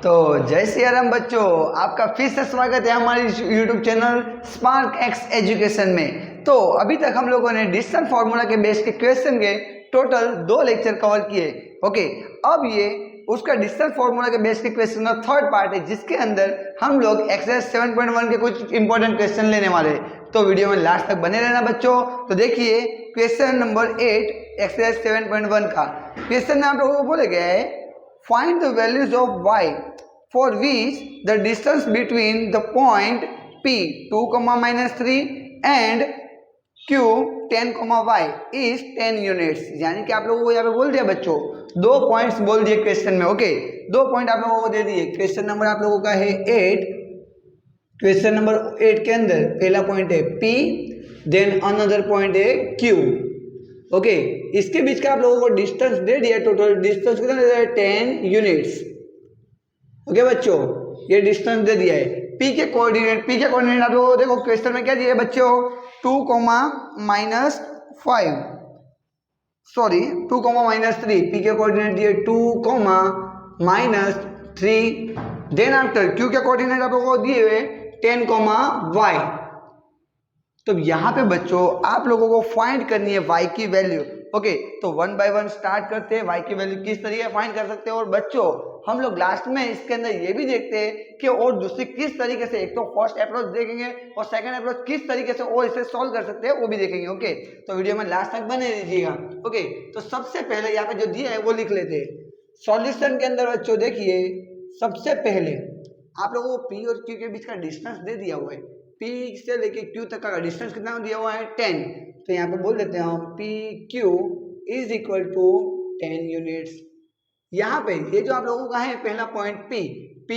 तो जय श्री राम बच्चों, आपका फिर से स्वागत है हमारे YouTube channel spark x education में। तो अभी तक हम लोगों ने डिस्टेंस फार्मूला के बेस के क्वेश्चन के टोटल 2 लेक्चर कवर किए। ओके, अब ये उसका डिस्टेंस फार्मूला के बेस के क्वेश्चन का थर्ड पार्ट है, जिसके अंदर हम लोग एक्सरसाइज 7.1 के कुछ इंपॉर्टेंट क्वेश्चन लेने वाले हैं। तो वीडियो में लास्ट तक बने रहना बच्चों। तो देखिए क्वेश्चन नंबर 8 एक्सरसाइज 7.1 का क्वेश्चन में आप लोगों को बोले गया है, find the values of y for which the distance between the point P 2, -3 and Q 10, y is 10 units। यानी कि आप लोगों को यहाँ पे बोल दिया बच्चों, 2 पॉइंट्स बोल दिए क्वेश्चन में। ओके, 2 पॉइंट आप लोगों को दे दिए। क्वेश्चन नंबर आप लोगों का है 8। क्वेश्चन नंबर 8 के अंदर पहला पॉइंट है P, देन अनदर पॉइंट है Q। ओके, इसके बीच का आप लोगों को डिस्टेंस दे दिया। टोटल डिस्टेंस कितना दे दिया है? 10 यूनिट्स। ओके बच्चों, ये डिस्टेंस दे दिया है। P के कोऑर्डिनेट आप लोगों को देखो क्वेश्चन में क्या दिया है बच्चों, 2, -5 सॉरी 2, -3। P के कोऑर्डिनेट दिए 2, -3। देन आफ्टर Q के कोऑर्डिनेट आप लोगों को दिए हुए 10, y। तो यहाँ पे बच्चों आप लोगों को फाइंड करनी है y की वैल्यू। ओके, तो 1 बाय 1 स्टार्ट करते हैं। y की वैल्यू किस तरीके फाइंड कर सकते हैं, और बच्चों हम लोग लास्ट में इसके अंदर ये भी देखते हैं कि और दूसरी किस तरीके से, एक तो फर्स्ट अप्रोच देखेंगे और सेकंड अप्रोच किस तरीके से और इसे सॉल्व कर सकते हैं वो भी देखेंगे। ओके, तो वीडियो में लास्ट तक बने रहिएगा। ओके, तो सबसे पहले यहाँ पे जो दिया है वो लिख लेते हैं। सॉल्यूशन के अंदर बच्चों देखिए, सबसे पहले आप लोगों को P और Q के बीच का डिस्टेंस दे दिया हुआ है। P से लेके Q तक का डिस्टेंस कितना दिया हुआ है? 10। तो यहाँ पे बोल देते हैं हम PQ is equal to 10 units. यहाँ पे ये जो आप लोगों का है पहला पॉइंट P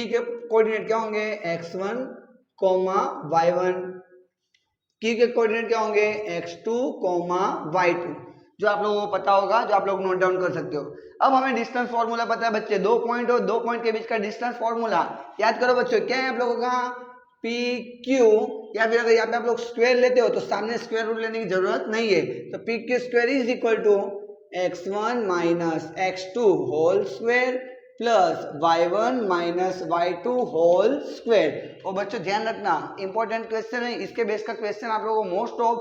के कोऑर्डिनेट क्या होंगे? x1, y1। Q के कोऑर्डिनेट क्या होंगे? x2, y2। जो आप लोगों को पता होगा, जो आप लोग नोट डाउन कर सकते हो। अब हमें डिस्टेंस फॉर्मूला पता है बच्चे, 2 पॉइंट और 2 पॉइंट के बीच का डिस्टेंस फॉर्मूला याद करो बच्चों। क्या है आप लोगों का? PQ, या फिर अगर यहाँ पे आप लोग स्क्वायर लेते हो तो सामने स्क्वायर रूट लेने की जरूरत नहीं है। तो PQ square is equal to x1 minus x2 whole square plus y1 minus y2 whole square. और बच्चों ध्यान रखना, इंपॉर्टेंट क्वेश्चन है। इसके बेस का क्वेश्चन आप लोगों को मोस्ट ऑफ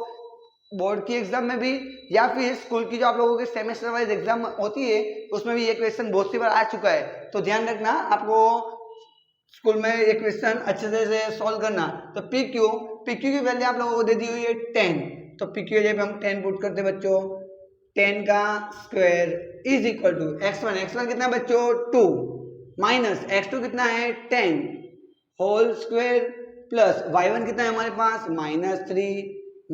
बोर्ड की एग्जाम में भी या फिर स्कूल की जो आप लोगों के सेमेस्टर वाइज एग्जाम होती है उसमें भी ये क्वेश्चन बहुत सी बार आ चुका है। तो ध्यान रखना, आपको स्कूल में ये क्वेश्चन अच्छे से सॉल्व करना। तो PQ की वैल्यू आप लोगों को दे दी हुई है 10। तो PQ की जगह हम 10 पुट करते बच्चों। 10 का square is equal to x1 कितना है बच्चों? 2 माइनस x2 कितना है? 10 होल स्क्वायर प्लस y1 कितना है हमारे पास? -3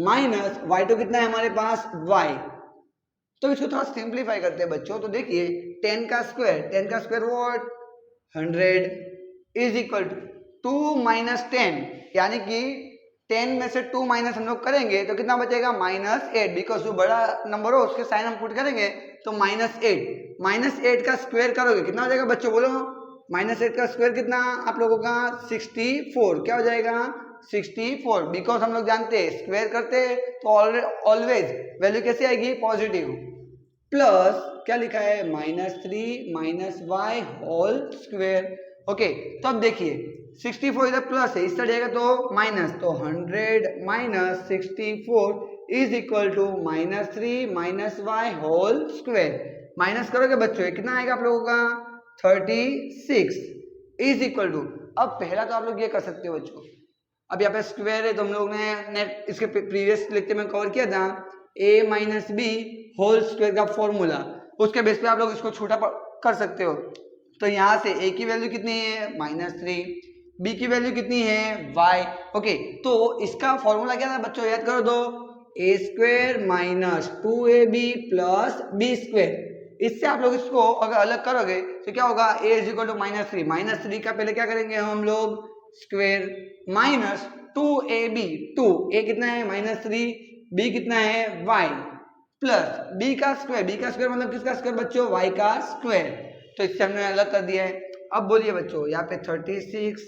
माइनस y2 कितना है हमारे पास? y। तो इसको थोड़ा सिंप्लीफाई करते हैं बच्चों। तो देखिए 10 का square what? 100 is equal to 2 minus 10, यानी कि 10 में से 2 माइनस हम लोग करेंगे तो कितना बचेगा? -8। बिकॉज जो बड़ा नंबर हो उसके साइन हम पुट करेंगे तो -8 का स्क्वायर करोगे कितना हो जाएगा बच्चों? बोलो, -8 का स्क्वायर कितना आप लोगों का? 64। क्या हो जाएगा? 64। बिकॉज हम लोग जानते हैं स्क्वायर करते हैं तो ऑलवेज वैल्यू कैसे आएगी? पॉजिटिव। प्लस क्या लिखा है? -3 minus y whole square. Okay, तो अब देखिए 64 इधर प्लस है, इस तरह जाएगा तो माइनस। तो 100 minus 64 is equal to -3 minus y whole square. Minus करोगे बच्चों कितना आएगा आप लोगों का? 36 इज इक्वल टू, अब पहला तो आप लोग ये कर सकते हो बच्चों, अब यहाँ पे स्क्वायर है तो हम लोग ने नेट इसके प्रीवियस लेक्चर में कवर किया था a minus B whole square का फॉर्मूला। उसके बेस पे आप लोग इसको छोटा कर सकते हो। तो यहाँ से a की वैल्यू कितनी है? -3। b की वैल्यू कितनी है? y। ओके, तो इसका फॉर्मूला क्या था बच्चों? याद करो दो, a square minus 2ab plus b square. इससे आप लोग इसको अगर अलग करोगे तो क्या होगा? a इज इक्वल टू -3 का पहले क्या करेंगे हम लोग? स्क्वायर माइनस 2ab, 2a कितना है? -3, b कितना है? y प्लस b का स्क्वायर मतलब किसका स्क्वायर बच्चों? y का स्क्वायर। तो इससे हमने अलग कर दिया है। अब बोलिए बच्चों यहाँ पे 36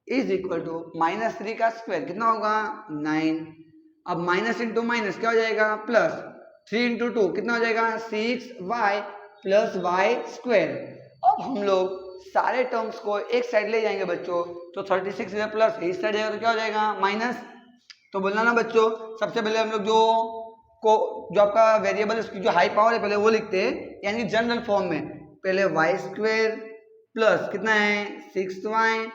इज इक्वल टू -3 का स्क्वायर कितना होगा? 9। अब माइनस इंटू माइनस क्या हो जाएगा? प्लस। 3 इंटू 2 कितना हो जाएगा? 6y plus y square. अब हम लोग सारे टर्म्स को एक साइड ले जाएंगे बच्चों, तो 36 इधर प्लस इस साइड जाएगा तो क्या हो जाएगा माइनस। तो बोलना ना बच्चों, सबसे पहले हम लोग जो आपका वेरिएबल उसकी जो हाई पावर है पहले वो लिखते हैं, यानी कि जनरल फॉर्म में पहले वाई स्क्वायर प्लस कितना है 6y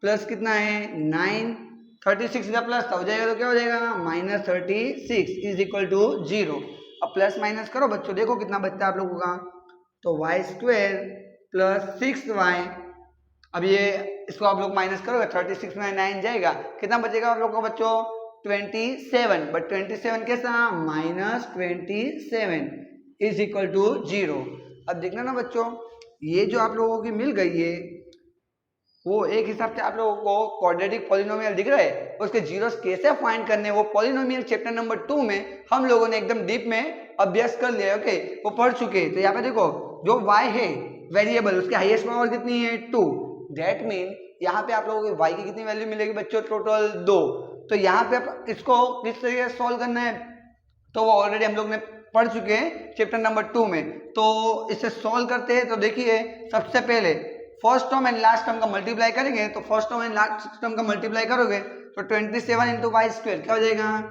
प्लस कितना है 9, 36 इधर प्लस हो जाएगा तो क्या हो जाएगा माइनस 36 इज इक्वल टू 0। अब प्लस माइनस करो बच्चों, देखो कितना बचता है आप लोगों का, तो वाई स्क्वायर प्लस 6y, अब ये इसको आप लोग माइनस करोगे 36 में 9 जाएगा, कितना बचेगा आप लोग का बच्चों 27, बट 27 कैसा माइनस 27 इज इक्वल टू 0। अब देखना ना बच्चों, ये जो आप लोगों की मिल गई है वो एक हिसाब से आप लोगों को क्वाड्रेटिक पॉलिनोमियल दिख रहा है, उसके जीरोस कैसे फाइंड करने वो पॉलिनोमियल चैप्टर नंबर 2 में हम लोगों ने एकदम डीप में अभ्यास कर लिया है। ओके, वो पढ़ चुके हैं। तो यहाँ पे देखो जो y है वेरिएबल उसकी हाईएस्ट पावर कितनी है 2, दैट मीन यहाँ पे आप लोगों को y की कितनी वैल्यू मिलेगी बच्चों टोटल 2। तो यहाँ पे आप इसको किस तरीके से सॉल्व करना है तो वो ऑलरेडी हम लोग ने पढ़ चुके हैं चैप्टर नंबर 2 में। तो इसे सॉल्व करते हैं, तो देखिए सबसे पहले first term and last term का मल्टीप्लाई करेंगे, तो first term and last term का मल्टीप्लाई करोगे तो 27 इंटू वाई स्क्वायर क्या हो जाएगा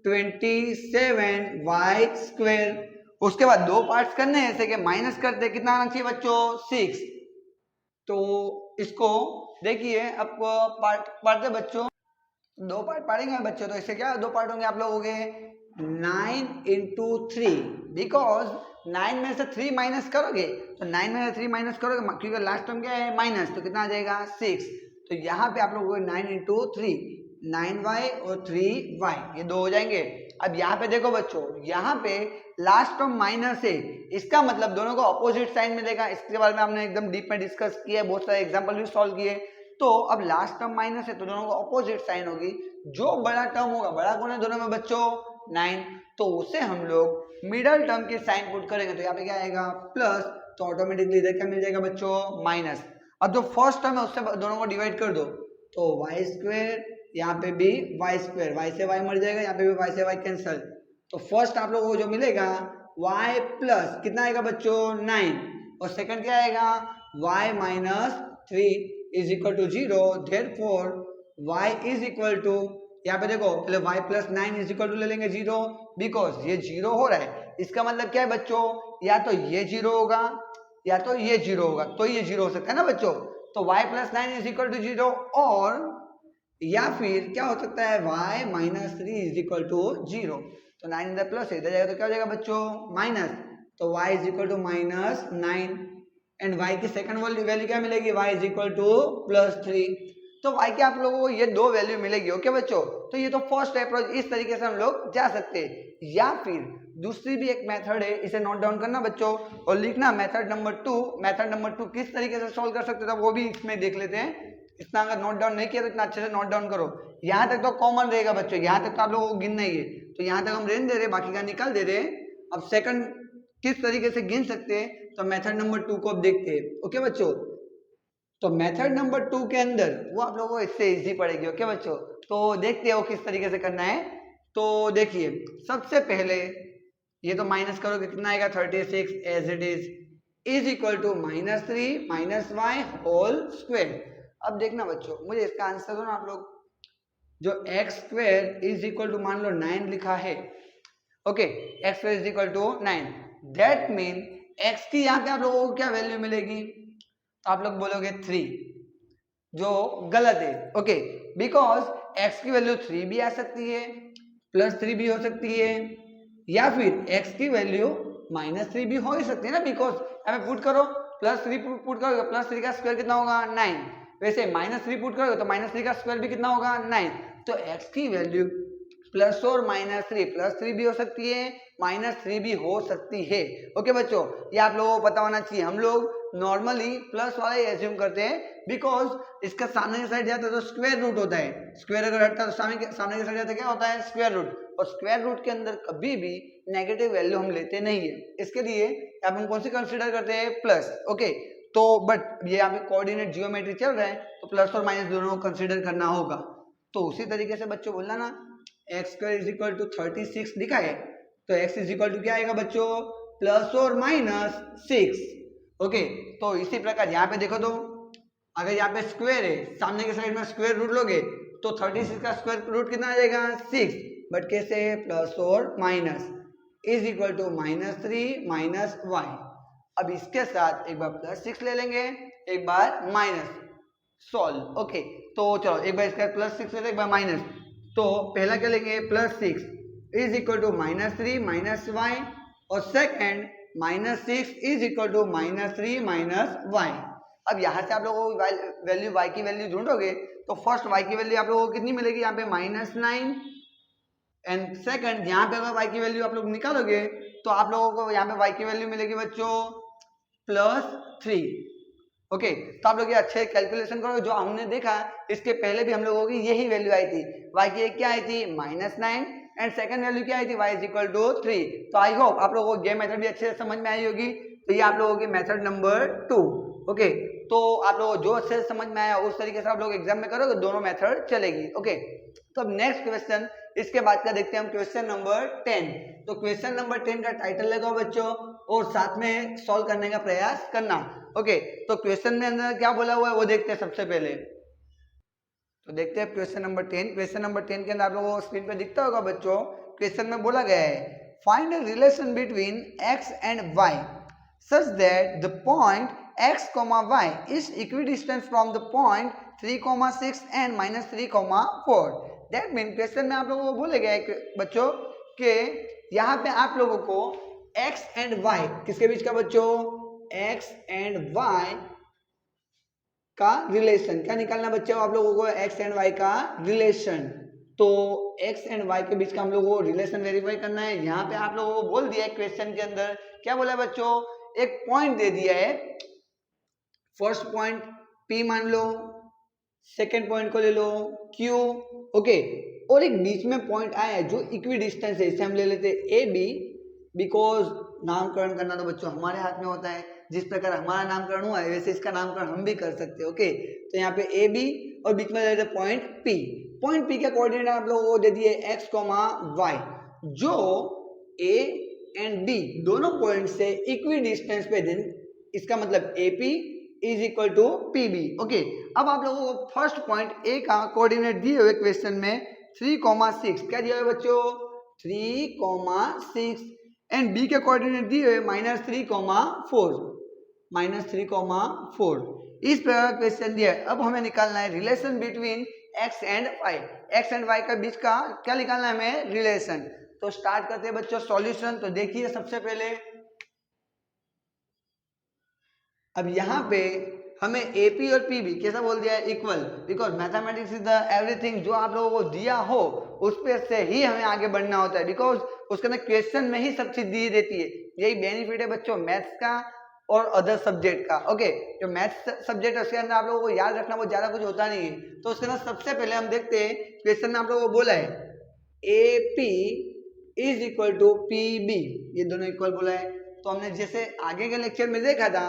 27y स्क्वायर। उसके बाद दो पार्ट्स करने हैं, जैसे कि माइनस करते कितना आना चाहिए बच्चों 6। तो इसको देखिए आपको पार्ट पढ़ते बच्चों, दो पार्ट पढ़ेंगे बच्चों, तो इससे क्या दो पार्ट होंगे आप लोगों के 9 इंटू 3, बिकॉज 9 में से 3 माइनस करोगे तो 9 में से 3 माइनस करोगे क्योंकि लास्ट टर्म क्या है माइनस, तो कितना आ जाएगा 6। तो यहाँ पे आप लोगों को 9 इंटू 3 9y और 3y ये दो हो जाएंगे। अब यहाँ पे देखो बच्चों, यहाँ पे लास्ट टर्म माइनस है, इसका मतलब दोनों को अपोजिट साइन मिलेगा। इसके बारे में हमने एकदम डीप में डिस्कस किया है, बहुत सारे एग्जांपल भी सॉल्व किए। तो अब लास्ट टर्म माइनस है तो दोनों को अपोजिट साइन होगी, जो बड़ा टर्म होगा, बड़ा कौन है दोनों में बच्चों 9, तो उसे हम लोग मिडल टर्म के साइन पुट करेंगे, तो यहाँ पे क्या आएगा प्लस, तो ऑटोमेटिकली इधर क्या मिल जाएगा बच्चों माइनस। अब जो फर्स्ट टर्म है उससे दोनों को डिवाइड कर दो, तो वाई स्क्वायर, यहाँ पे भी वाई स्क्वायर, वाई से वाई मर जाएगा, यहाँ पे भी वाई से वाई कैंसल। तो फर्स्ट आप लोगों को जो मिलेगा y प्लस कितना आएगा बच्चों 9, और सेकंड क्या आएगा y minus 3 is equal to 0, therefore y is equal to, यहाँ पे देखो पहले y plus 9 is equal to ले लेंगे 0, बिकॉज ये 0 हो रहा है। इसका मतलब क्या है बच्चों, या तो ये 0 होगा या तो ये 0 होगा, तो ये 0 हो सकता है ना बच्चों। तो y plus 9 is equal to 0, और या फिर क्या हो सकता है y minus 3 is equal to 0। तो 9 इधर प्लस है, इधर जाएगा तो क्या हो जाएगा बच्चों माइनस, तो y is equal to minus 9, and y की सेकंड वैल्यू क्या मिलेगी y is equal to plus 3। तो y के आप लोगों को ये दो वैल्यू मिलेगी। ओके बच्चों, तो ये तो फर्स्ट अप्रोच, इस तरीके से हम लोग जा सकते हैं। या फिर दूसरी भी एक मेथड है, इसे नोट डाउन करना बच्चों और लिखना मेथड नंबर 2। मेथड नंबर 2 किस तरीके से सॉल्व कर सकते हो वो भी इसमें देख लेते हैं। इतना अगर नोट डाउन नहीं किया तो इतना अच्छे से नोट डाउन करो। यहाँ तक तो कॉमन रहेगा बच्चों, यहाँ तक तो आप लोगों को गिनना ही है, तो यहाँ तक हम रहने दे रहे, बाकी का निकाल दे रहे। अब सेकंड किस तरीके से गिन सकते हैं, तो मेथड नंबर 2 को अब देखते हैं। ओके बच्चों, तो मेथड नंबर 2 के अंदर वो आप लोगों को इससे इजी पड़ेगी। ओके बच्चों, तो देखते हैं वो किस तरीके से करना है। तो देखिए सबसे पहले ये तो माइनस करोगे कितना आएगा 36 as it is equal to minus 3 minus Y whole square. अब देखना बच्चों, मुझे इसका आंसर दो ना आप लोग। जो X square is equal to मान लो 9 लिखा है, okay, X square is equal to 9, that mean X की यहाँ पे आप लोगों को क्या वैल्यू मिलेगी, तो आप लोग बोलोगे 3, जो गलत है। ओके, बिकॉज एक्स की वैल्यू 3 भी आ सकती है, प्लस 3 भी हो सकती है, या फिर एक्स की वैल्यू माइनस 3 भी हो ही सकती है ना, बिकॉज यहाँ पे पुट करो प्लस 3 पुट करोगे, प्लस 3 का स्क्वायर कितना होगा 9, वैसे माइनस 3 पुट करोगे तो माइनस 3 का स्क्वायर भी कितना होगा 9। तो एक्स की वैल्यू प्लस और माइनस 3, प्लस 3 भी हो सकती है, माइनस 3 भी हो सकती है। ओके बच्चों, ये आप लोगों को पता होना चाहिए। हम लोग नॉर्मली प्लस वाला ही एज्यूम करते हैं, बिकॉज इसका सामने की साइड जाता है तो स्क्वायर रूट होता है, स्क्वायर अगर हटता है तो सामने की साइड जाता है क्या होता है स्क्वायर रूट, और स्क्वायर रूट के अंदर कभी भी नेगेटिव वैल्यू हम लेते नहीं है। इसके लिए अब हम कौन सी कंसिडर करते हैं प्लस। ओके, तो बट ये यहाँ पे कोऑर्डिनेट जियोमेट्री चल रहा है तो प्लस और माइनस दोनों को कंसिडर करना होगा। तो उसी तरीके से बच्चों बोलना ना, X square is equal to 36 लिखा है, तो एक्स इज इक्वल टू क्या आएगा बच्चों प्लस और माइनस 6। ओके, तो इसी प्रकार यहाँ पे देखो तो अगर यहाँ पे स्क्वायर है, सामने के साइड में स्क्वायर रूट लोगे तो 36 का स्क्वायर रूट कितना आ जाएगा 6, बट कैसे प्लस और minus is equal to -3 minus Y. अब इसके साथ एक बार +6 ले लेंगे, एक बार माइनस, सॉल्व। ओके, तो चलो एक बार इसका +6 ले लें, एक बार माइनस। तो पहला क्या लेंगे +6 is equal to -3 minus Y, और second -6 is equal to -3 minus Y. अब यहाँ से आप लोगों को वैल्यू y की वैल्यू ढूंढोगे तो फर्स्ट y की वैल्यू आप लोगों को कितनी मिलेगी, यहाँ पे -9, एंड सेकंड यहाँ पे अगर y की वैल्यू आप लोग निकालोगे तो आप लोगों को यहाँ पे y की वैल्यू मिलेगी बच्चों +3। ओके, तो आप लोग ये अच्छे कैलकुलेशन करो, जो हमने देखा इसके पहले भी हम लोगों की यही वैल्यू आई थी, y की क्या आई थी -9 एंड सेकंड वैल्यू क्या आई थी y इज इक्वल टू 3। तो आई होप आप लोगों को ये मेथड भी अच्छे से समझ में आई होगी। तो ये आप लोगों की मेथड नंबर 2। ओके, तो आप लोगों को जो अच्छे से समझ में आया उस तरीके से आप लोग एग्जाम में करोगे, दोनों मेथड चलेगी। ओके, तो अब नेक्स्ट क्वेश्चन, इसके बाद का देखते हैं हम क्वेश्चन नंबर 10। तो क्वेश्चन नंबर 10 का टाइटल लगाओ बच्चों और साथ में सॉल्व करने का प्रयास करना। ओके, तो क्वेश्चन में अंदर क्या बोला हुआ है वो देखते हैं सबसे पहले। तो देखते हैं क्वेश्चन नंबर 10। क्वेश्चन नंबर 10 के अंदर आप लोगों को स्क्रीन पे दिखता होगा बच्चों, क्वेश्चन में बोला गया है find a relation between x and y such that the point x, y is equidistant from the point 3, 6 and -3, 4। That means question में आप लोगों को बोले गए बच्चों कि यहाँ पे आप लोगों को x एंड y किसके बीच का बच्चों, x एंड y का रिलेशन क्या निकालना बच्चों, आप लोगों को x एंड y का रिलेशन। तो x एंड y के बीच का हम लोगों को रिलेशन वेरीफाई करना है। यहाँ पे आप लोगों को बोल दिया है क्वेश्चन के अंदर, क्या बोला है बच्चों, एक पॉइंट दे दिया है, फर्स्ट पॉइंट P मान लो, सेकेंड पॉइंट को ले लो Q। ओके, और एक बीच में पॉइंट आया है जो इक्वी डिस्टेंस है, इसे हम ले लेते हैं AB, बिकॉज नामकरण करना तो बच्चों हमारे हाथ में होता है, जिस प्रकार हमारा नामकरण हुआ है वैसे इसका नामकरण हम भी कर सकते हैं। ओके, तो यहाँ पे AB और बीच में ले लेते पॉइंट P। पॉइंट P के कोऑर्डिनेट आप लोगों को दे दिए x, y, जो A एंड B दोनों पॉइंट से इक्वी डिस्टेंस पे दें, इसका मतलब AP is equal to PB। Okay, अब आप लोगों को फर्स्ट पॉइंट A का कोऑर्डिनेट दिए हुए क्वेश्चन में 3, 6 क्या दिया हुआ बच्चों, 3, 6 एंड B के कोऑर्डिनेट दिए हुए -3, 4 इस प्रकार का क्वेश्चन दिया है। अब हमें निकालना है relation between x and y का बीच का क्या निकालना है हमें, रिलेशन। तो स्टार्ट करते हैं बच्चों सॉल्यूशन। तो देखिए सबसे पहले अब यहाँ पे हमें AP और PB कैसा बोल दिया है, equal, because mathematics is the everything, जो आप लोगों को दिया हो उस पे से ही हमें आगे बढ़ना होता है, बिकॉज उसके अंदर क्वेश्चन में ही सब चीज दी रहती है। यही बेनिफिट है बच्चों मैथ्स का और अदर सब्जेक्ट का। ओके, जो मैथ्स सब्जेक्ट है उसके अंदर आप लोगों को याद रखना बहुत ज्यादा कुछ होता नहीं है। तो उसके अंदर सबसे पहले हम देखते हैं क्वेश्चन में आप लोगों को बोला है AP is equal to PB, ये दोनों इक्वल बोला है। तो हमने जैसे आगे के लेक्चर में देखा था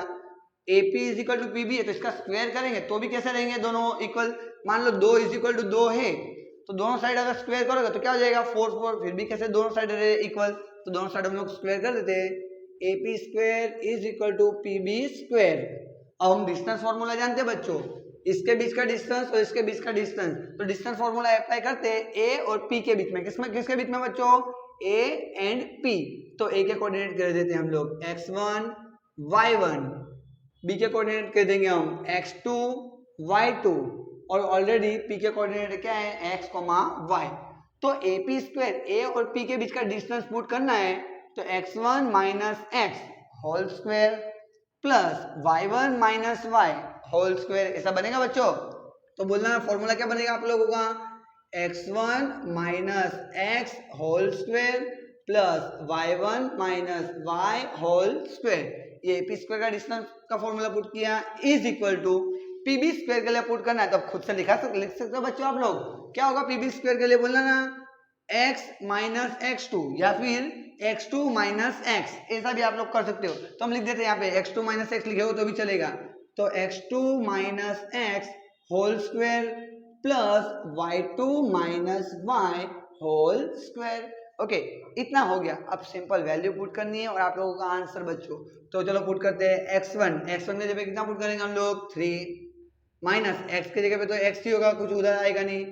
AP is equal to PB है, तो इसका स्क्वायर करेंगे तो भी कैसे रहेंगे दोनों इक्वल। मान लो 2 इज इक्वल टू 2 है तो दोनों साइड अगर स्क्वायर करोगे तो क्या हो जाएगा 4, फिर भी कैसे दोनों साइड रहे इक्वल, तो दोनों साइड हम लोग स्क्वायर कर देते हैं, AP square is equal to PB square. अब हम डिस्टेंस फॉर्मूला जानते हैं बच्चों, इसके बीच का डिस्टेंस और इसके बीच का डिस्टेंस, तो डिस्टेंस फॉर्मूला अप्लाई करते हैं A और P के बीच में, किसके बीच में बच्चों, A एंड P। तो A के कोऑर्डिनेट कर देते हैं हम लोग x1, y1, B के कोऑर्डिनेट कर देंगे हम x2, y2, और ऑलरेडी P के कोऑर्डिनेट क्या है x, y। तो AP स्क्वायर A और P के बीच का डिस्टेंस पुट करना है, तो x1 minus x whole square plus y1 minus y whole square, ऐसा बनेगा बच्चों। तो बोलना फॉर्मूला क्या बनेगा आप लोगों का, x1 minus x whole square plus y1 minus y whole square. ये AP स्क्वायर का डिस्टेंस का फॉर्मूला पुट किया is equal to PB square के लिए पुट करना है, तो खुद से लिख सकते हो बच्चों आप लोग। क्या होगा PB स्क्वायर के लिए बोलना ना, x माइनस x2 या फिर x2 माइनस x, ऐसा भी आप लोग कर सकते हो। तो हम लिख देते हैं यहाँ पे x2 माइनस x लिखे हो तो भी चलेगा। तो x2 minus x whole square plus y2 minus y whole square. Okay, इतना हो गया। अब सिंपल वैल्यू पुट करनी है और आप लोगों का आंसर बच्चों। तो चलो पुट करते हैं x1 की जगह कितना पुट करेंगे हम लोग 3, माइनस एक्स की जगह पे तो एक्स ही होगा, कुछ उधर आएगा नहीं,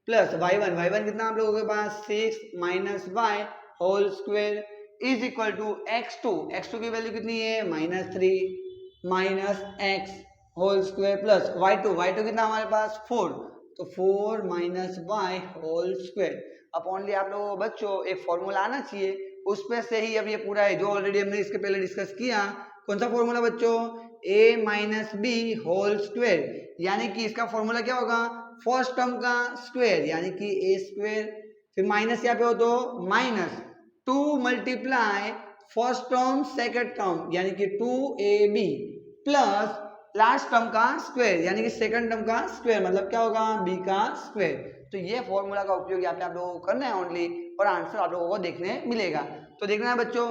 प्लस y1 कितना आप लोगों के पास 6 minus Y whole square is equal to x2 की वैल्यू कितनी है -3 minus x whole square plus y2 कितना हमारे पास 4, तो 4 माइनस वाई होल स्क्वायर। अब ओनली आप लोगों को बच्चों एक फॉर्मूला आना चाहिए, उस पे से ही अब ये पूरा है जो ऑलरेडी हमने इसके पहले डिस्कस किया। कौन सा फॉर्मूला बच्चों, a minus B whole square, यानी कि इसका फॉर्मूला क्या होगा, फर्स्ट टर्म का स्क्वायर यानी कि a स्क्वायर, फिर माइनस यहाँ पे हो तो -2 multiply first term second term यानी कि 2ab प्लस लास्ट टर्म का स्क्वायर यानी कि सेकंड टर्म का स्क्वायर, मतलब क्या होगा b का स्क्वायर। तो ये फॉर्मूला का उपयोग यहाँ पे आप लोगों को करना है ओनली, और आंसर आप लोगों को देखने मिलेगा। तो देखना है बच्चों,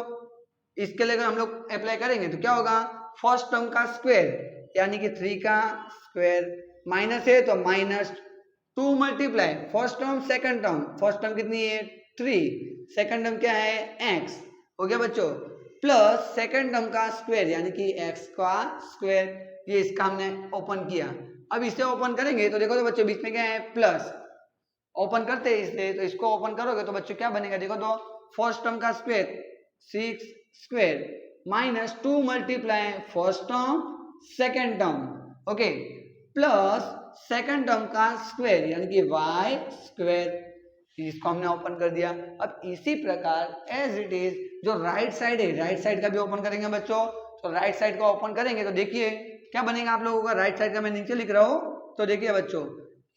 इसके लिए अगर हम लोग अप्लाई करेंगे तो क्या होगा, फर्स्ट टर्म का स्क्वायर यानी कि 3 का स्क्वायर, माइनस है तो -2 multiply first term second term, first term कितनी है 3, सेकंड टर्म क्या है x, हो गया बच्चों, प्लस सेकंड टर्म का स्क्वायर यानी कि x का स्क्वायर, ये इसका हमने ओपन किया। अब इसे ओपन करेंगे तो देखो तो बच्चों बीच में क्या है प्लस, ओपन करते हैं इसे, तो इसको ओपन करोगे तो बच्चों क्या बनेगा, देखो तो फर्स्ट टर्म का square 6 square -2 multiply first term second term, okay, plus second term का स्क्वायर यानी कि y स्क्वायर, इसको हमने ओपन कर दिया। अब इसी प्रकार एज इट इज जो राइट साइड है, राइट साइड का भी ओपन करेंगे बच्चों। तो राइट साइड का ओपन करेंगे तो देखिए क्या बनेगा आप लोगों का, राइट साइड का मैं नीचे लिख रहा हूँ, तो देखिए बच्चों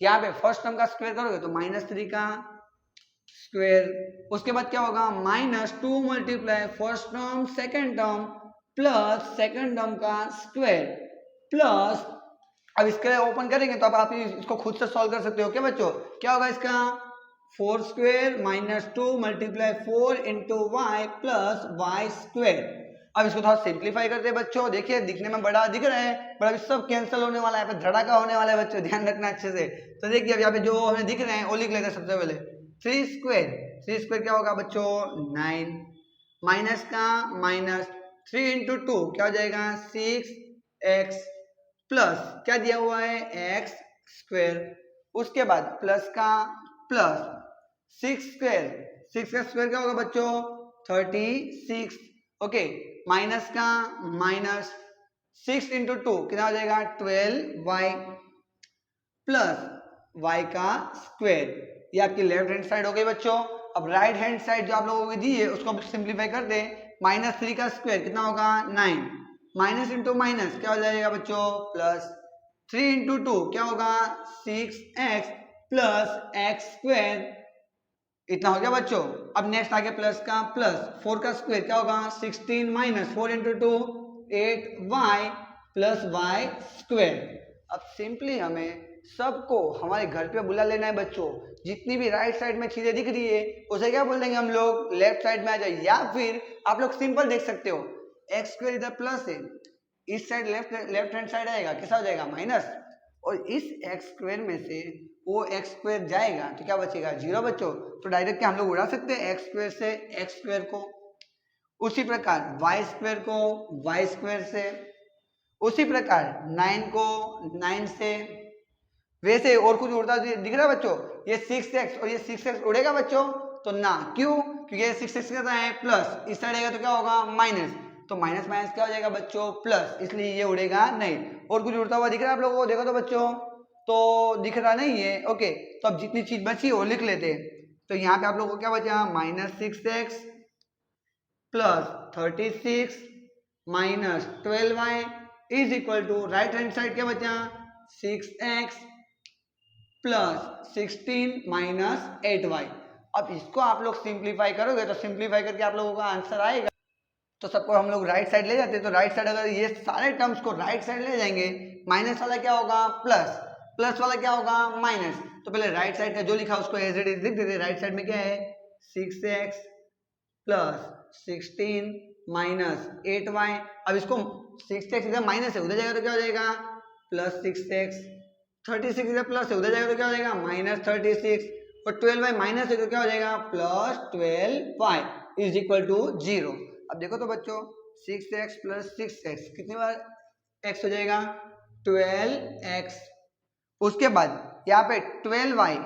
यहाँ पे फर्स्ट टर्म का स्क्वायर करोगे तो -3 का स्क्वायर, उसके बाद क्या होगा -2 multiply first term second term plus second term का स्क्वायर प्लस, अब इसके लिए ओपन करेंगे तो अब आप इसको खुद से सॉल्व कर सकते हो क्या बच्चों, क्या होगा इसका 4 square -2 multiply 4 into y plus y square. अब इसको थोड़ा सिंप्लीफाई करते हैं बच्चों, देखिए दिखने में बड़ा दिख रहा है पर अभी सब कैंसिल होने वाला है, यहाँ पे धड़ाका होने वाला है बच्चों, ध्यान रखना अच्छे से। तो देखिए अब यहाँ पे जो हमें दिख रहे हैं वो लिख लेते हैं सबसे पहले, 3 स्क्वायर क्या होगा बच्चों 9, माइनस का -3 इंटू 2 क्या हो जाएगा 6x प्लस क्या दिया हुआ है x स्क्वायर, उसके बाद प्लस का प्लस 6 का स्क्वायर क्या होगा बच्चों 36, ओके, माइनस का -6 इंटू 2 कितना हो जाएगा 12y प्लस y का स्क्वायर, ये आपकी लेफ्ट हैंड साइड हो गई बच्चों। अब राइट हैंड साइड जो आप लोगों को दी है उसको हम सिंप्लीफाई कर दें, -3 का स्क्वायर कितना होगा 9, माइनस इंटू माइनस क्या हो जाएगा बच्चों प्लस, 3 इंटू 2 क्या होगा 6x प्लस x स्क्वायर, इतना हो गया बच्चों। अब नेक्स्ट आगे प्लस का प्लस 4 का स्क्वायर क्या होगा 16 minus 4 into 2 8y plus y square. अब सिंपली हमें सबको हमारे घर पे बुला लेना है बच्चों, जितनी भी राइट साइड में चीजें दिख रही है उसे क्या बोल देंगे हम लोग लेफ्ट साइड में आ जाए, या फिर आप लोग सिंपल देख सकते हो एक्स स्क्वायर इधर प्लस है, इस साइड लेफ्ट हैंड साइड आएगा कैसा हो जाएगा माइनस, और इस एक्स स्क्वायर में से वो एक्स स्क्वायर जाएगा तो क्या बचेगा 0 बच्चों। तो डायरेक्ट क्या हम लोग उड़ा सकते हैं एक्स स्क्वायर से एक्स स्क्वायर को, उसी प्रकार वाई स्क्वायर को वाई स्क्वायर से, उसी प्रकार 9 को 9 से, वैसे और कुछ उड़ता दिख रहा है बच्चों, ये 6x और ये 6x उड़ेगा बच्चों तो ना, क्यों, क्योंकि ये 6x कहता है प्लस, इस साइड आएगा तो क्या होगा माइनस, तो माइनस माइनस क्या हो जाएगा बच्चों प्लस, इसलिए ये उड़ेगा नहीं। और कुछ उड़ता हुआ दिख रहा है आप लोगों को, देखो तो बच्चों तो दिख रहा नहीं है, ओके, तो अब जितनी चीज बची वो लिख लेते हैं। तो यहाँ पे आप लोगों को क्या बचा -6x plus 36 minus 12y is equal to right hand side क्या बचा 6x प्लस 16 माइनस 8y। अब इसको आप लोग सिंप्लीफाई करोगे तो सिंप्लीफाई करके आप लोगों का आंसर आएगा। तो सबको हम लोग राइट साइड ले जाते हैं, तो राइट साइड अगर ये सारे टर्म्स को राइट साइड ले जाएंगे, माइनस वाला क्या होगा प्लस, प्लस वाला क्या होगा माइनस, तो पहले राइट साइड का जो लिखा उसको एज इट इज लिख देते। राइट साइड में क्या है 6x प्लस 16 माइनस 8y। अब इसको 6x इधर माइनस है उधर जाएगा तो क्या हो जाएगा प्लस 6x, 36 इधर प्लस है उधर जाएगा तो क्या हो जाएगा -36, और 12y माइनस है तो क्या हो जाएगा plus 12y is equal to 0। अब देखो तो बच्चों 6x प्लस 6x कितनी बार x हो जाएगा 12x उसके बाद यहाँ पे 12y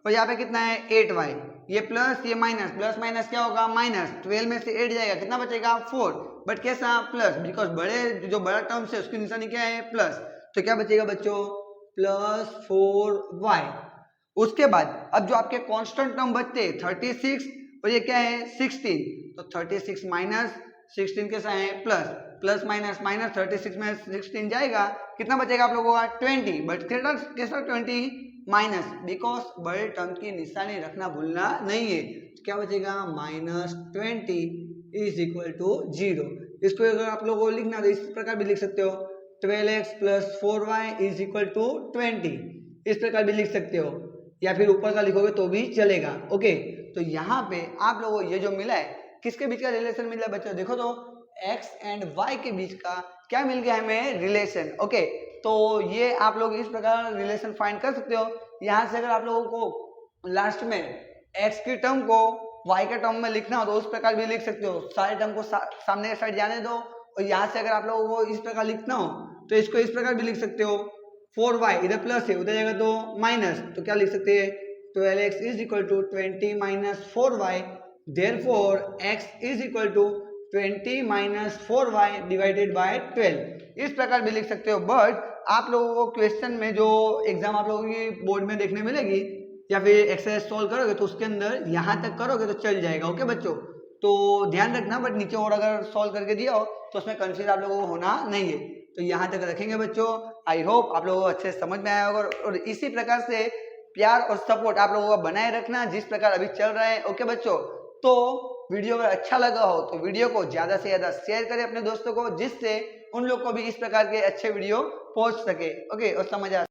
और यहाँ पे कितना है 8y, ये प्लस ये माइनस, प्लस माइनस क्या होगा माइनस, 12 में से 8 जाएगा कितना बचेगा 4, बट कैसा प्लस, बिकॉज जो बड़ा टर्म है उसकी निशानी क्या है प्लस, तो क्या बचेगा बच्चों प्लस 4y। उसके बाद अब जो आपके कांस्टेंट टर्म बचते हैं 36 और ये क्या है 16, तो 36 माइनस 16 कैसा है प्लस, प्लस माइनस माइनस 36 में 16 जाएगा कितना बचेगा आप लोगों का 20, बट कैसा 20 माइनस, बिकॉज बड़े टर्म की निशानी रखना भूलना नहीं है, तो क्या बचेगा -20 इज इक्वल टू 0। इसको अगर आप लोगों को लिखना तो इस प्रकार भी लिख सकते हो 12x plus 4y is equal to 20, इस प्रकार भी लिख सकते हो, या फिर ऊपर का लिखोगे तो भी चलेगा। ओके, तो यहाँ पे आप लोगों को ये जो मिला है किसके बीच का रिलेशन मिला है बच्चों, देखो तो x एंड y के बीच का क्या मिल गया हमें रिलेशन। ओके, तो ये आप लोग इस प्रकार रिलेशन फाइंड कर सकते हो। यहाँ से अगर आप लोगों को लास्ट में x की टर्म को y के टर्म में लिखना हो तो उस प्रकार भी लिख सकते हो, सारे टर्म को सामने के साइड जाने दो, और यहाँ से अगर आप लोगों को इस प्रकार लिखना हो तो इसको इस प्रकार भी लिख सकते हो 4y इधर प्लस है उधर जाएगा तो माइनस, तो क्या लिख सकते हैं 12x is equal to 20 minus 4y, therefore x is equal to 20 minus 4y divided by 12, इस प्रकार भी लिख सकते हो। बट आप लोगों को क्वेश्चन में जो एग्जाम आप लोगों की बोर्ड में देखने मिलेगी या फिर एक्सरसाइज सॉल्व करोगे तो उसके अंदर यहाँ तक करोगे तो चल जाएगा। ओके बच्चों, तो ध्यान रखना, बट नीचे और अगर सॉल्व करके दिया हो तो उसमें कंफ्यूज आप लोगों को होना नहीं है, तो यहाँ तक रखेंगे बच्चों। आई होप आप लोगों को अच्छे से समझ में आया होगा, और इसी प्रकार से प्यार और सपोर्ट आप लोगों को बनाए रखना जिस प्रकार अभी चल रहा है। ओके बच्चों, तो वीडियो अगर अच्छा लगा हो तो वीडियो को ज्यादा से ज्यादा शेयर करें अपने दोस्तों को, जिससे उन लोग को भी इस प्रकार के अच्छे वीडियो पहुंच सके। ओके, और समझ आ